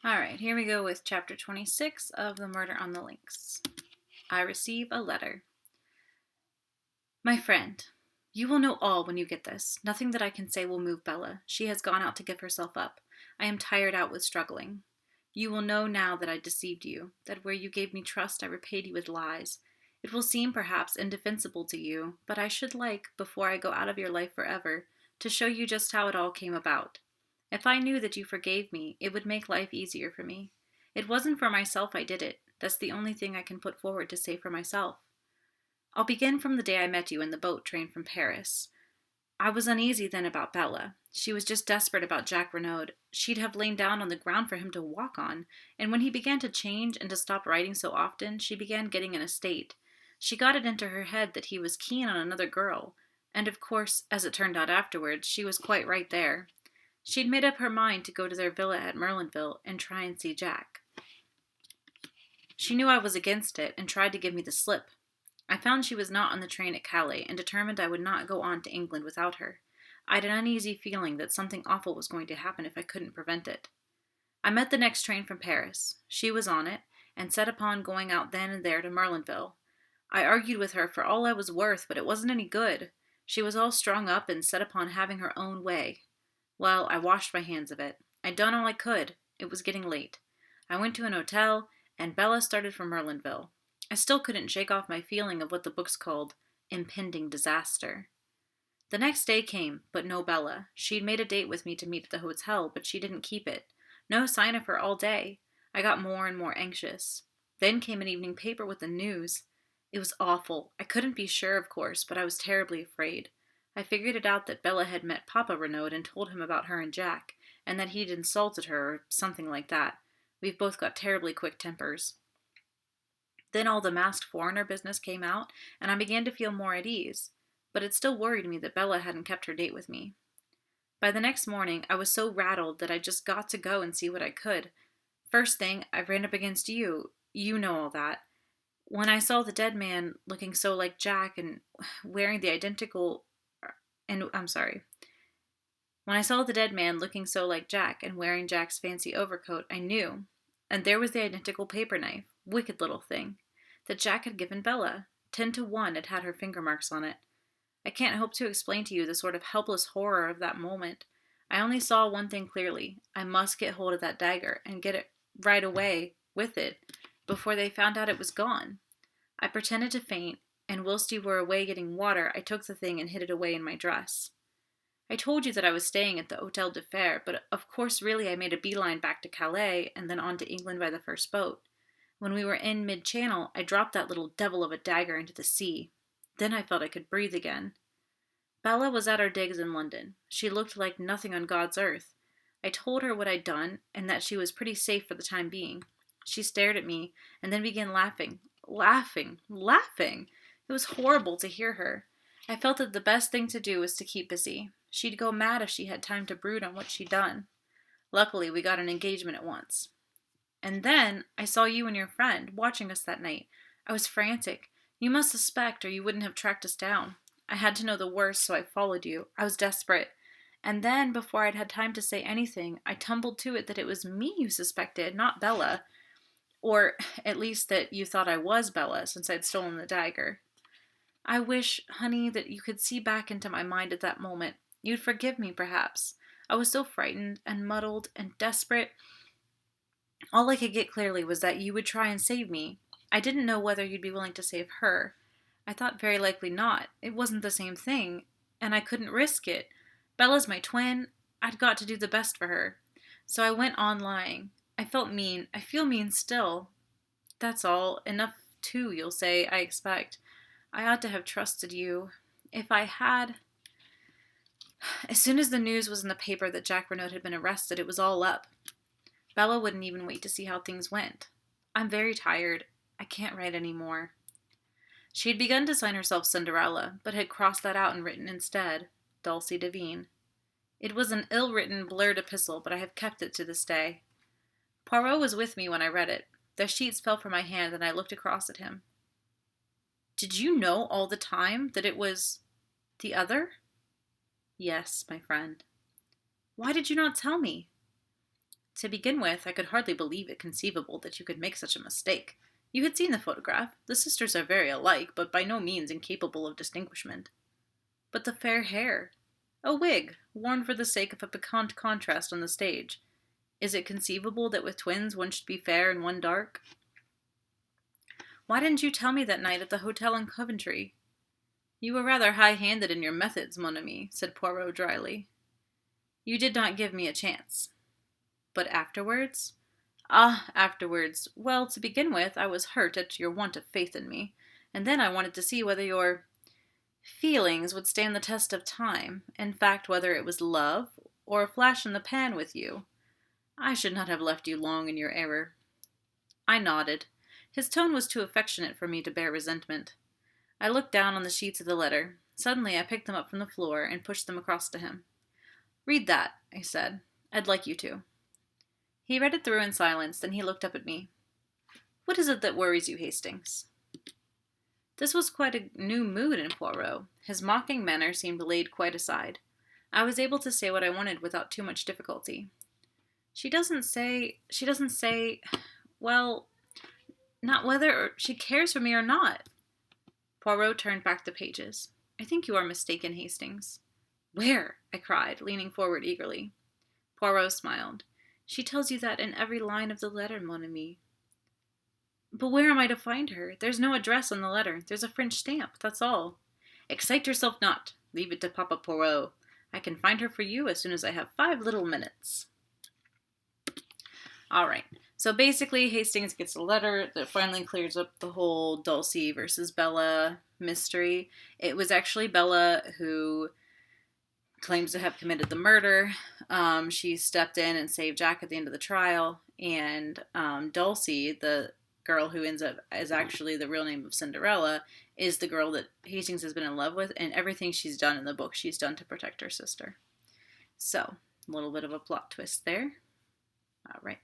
Alright, here we go with chapter 26 of The Murder on the Links. I receive a letter. My friend, you will know all when you get this. Nothing that I can say will move Bella. She has gone out to give herself up. I am tired out with struggling. You will know now that I deceived you, that where you gave me trust, I repaid you with lies. It will seem perhaps indefensible to you, but I should like, before I go out of your life forever, to show you just how it all came about. If I knew that you forgave me, it would make life easier for me. It wasn't for myself I did it. That's the only thing I can put forward to say for myself. I'll begin from the day I met you in the boat train from Paris. I was uneasy then about Bella. She was just desperate about Jack Renaud. She'd have lain down on the ground for him to walk on, and when he began to change and to stop writing so often, she began getting in a state. She got it into her head that he was keen on another girl, and of course, as it turned out afterwards, she was quite right there. She'd made up her mind to go to their villa at Merlinville and try and see Jack. She knew I was against it and tried to give me the slip. I found she was not on the train at Calais and determined I would not go on to England without her. I had an uneasy feeling that something awful was going to happen if I couldn't prevent it. I met the next train from Paris. She was on it, and set upon going out then and there to Merlinville. I argued with her for all I was worth, but it wasn't any good. She was all strung up and set upon having her own way. Well, I washed my hands of it. I'd done all I could. It was getting late. I went to an hotel, and Bella started for Merlinville. I still couldn't shake off my feeling of what the books called impending disaster. The next day came, but no Bella. She'd made a date with me to meet at the hotel, but she didn't keep it. No sign of her all day. I got more and more anxious. Then came an evening paper with the news. It was awful. I couldn't be sure, of course, but I was terribly afraid. I figured it out that Bella had met Papa Renaud and told him about her and Jack, and that he'd insulted her or something like that. We've both got terribly quick tempers. Then all the masked foreigner business came out, and I began to feel more at ease, but it still worried me that Bella hadn't kept her date with me. By the next morning, I was so rattled that I just got to go and see what I could. First thing, I ran up against you. You know all that. When I saw the dead man looking so like Jack and wearing the identical when I saw the dead man looking so like Jack and wearing Jack's fancy overcoat, I knew. And there was the identical paper knife, wicked little thing, that Jack had given Bella. 10 to 1 it had her finger marks on it. I can't hope to explain to you the sort of helpless horror of that moment. I only saw one thing clearly. I must get hold of that dagger and get it right away with it before they found out it was gone. I pretended to faint, and whilst you were away getting water, I took the thing and hid it away in my dress. I told you that I was staying at the Hotel de Fer, but of course really I made a beeline back to Calais and then on to England by the first boat. When we were in mid-channel, I dropped that little devil of a dagger into the sea. Then I felt I could breathe again. Bella was at our digs in London. She looked like nothing on God's earth. I told her what I'd done, and that she was pretty safe for the time being. She stared at me, and then began laughing. Laughing! It was horrible to hear her. I felt that the best thing to do was to keep busy. She'd go mad if she had time to brood on what she'd done. Luckily, we got an engagement at once. And then I saw you and your friend watching us that night. I was frantic. You must suspect, or you wouldn't have tracked us down. I had to know the worst, so I followed you. I was desperate. And then, before I'd had time to say anything, I tumbled to it that it was me you suspected, not Bella. Or at least that you thought I was Bella, since I'd stolen the dagger. I wish, honey, that you could see back into my mind at that moment. You'd forgive me, perhaps. I was so frightened and muddled and desperate. All I could get clearly was that you would try and save me. I didn't know whether you'd be willing to save her. I thought very likely not. It wasn't the same thing, and I couldn't risk it. Bella's my twin. I'd got to do the best for her. So I went on lying. I felt mean. I feel mean still. That's all. Enough, too, you'll say, I expect. I ought to have trusted you. If I had... As soon as the news was in the paper that Jack Renaud had been arrested, it was all up. Bella wouldn't even wait to see how things went. I'm very tired. I can't write any more. She had begun to sign herself Cinderella, but had crossed that out and written instead, Dulcie Devine. It was an ill-written, blurred epistle, but I have kept it to this day. Poirot was with me when I read it. The sheets fell from my hand, and I looked across at him. Did you know all the time that it was the other? Yes, my friend. Why did you not tell me? To begin with, I could hardly believe it conceivable that you could make such a mistake. You had seen the photograph. The sisters are very alike, but by no means incapable of distinguishment. But the fair hair. A wig, worn for the sake of a piquant contrast on the stage. Is it conceivable that with twins one should be fair and one dark? Why didn't you tell me that night at the hotel in Coventry? You were rather high-handed in your methods, mon ami, said Poirot dryly. You did not give me a chance. But afterwards? Ah, afterwards. Well, to begin with, I was hurt at your want of faith in me, and then I wanted to see whether your feelings would stand the test of time. In fact, whether it was love or a flash in the pan with you. I should not have left you long in your error. I nodded. His tone was too affectionate for me to bear resentment. I looked down on the sheets of the letter. Suddenly I picked them up from the floor and pushed them across to him. Read that, I said. I'd like you to. He read it through in silence, then he looked up at me. What is it that worries you, Hastings? This was quite a new mood in Poirot. His mocking manner seemed laid quite aside. I was able to say what I wanted without too much difficulty. She doesn't say, well, not whether she cares for me or not. Poirot turned back the pages. I think you are mistaken, Hastings. Where? I cried, leaning forward eagerly. Poirot smiled. She tells you that in every line of the letter, mon ami. But where am I to find her? There's no address on the letter. There's a French stamp, that's all. Excite yourself not. Leave it to Papa Poirot. I can find her for you as soon as I have 5 little minutes. All right. So basically, Hastings gets a letter that finally clears up the whole Dulcie versus Bella mystery. It was actually Bella who claims to have committed the murder. She stepped in and saved Jack at the end of the trial. And Dulcie, the girl who ends up is actually the real name of Cinderella, is the girl that Hastings has been in love with. And everything she's done in the book, she's done to protect her sister. So, a little bit of a plot twist there. All right.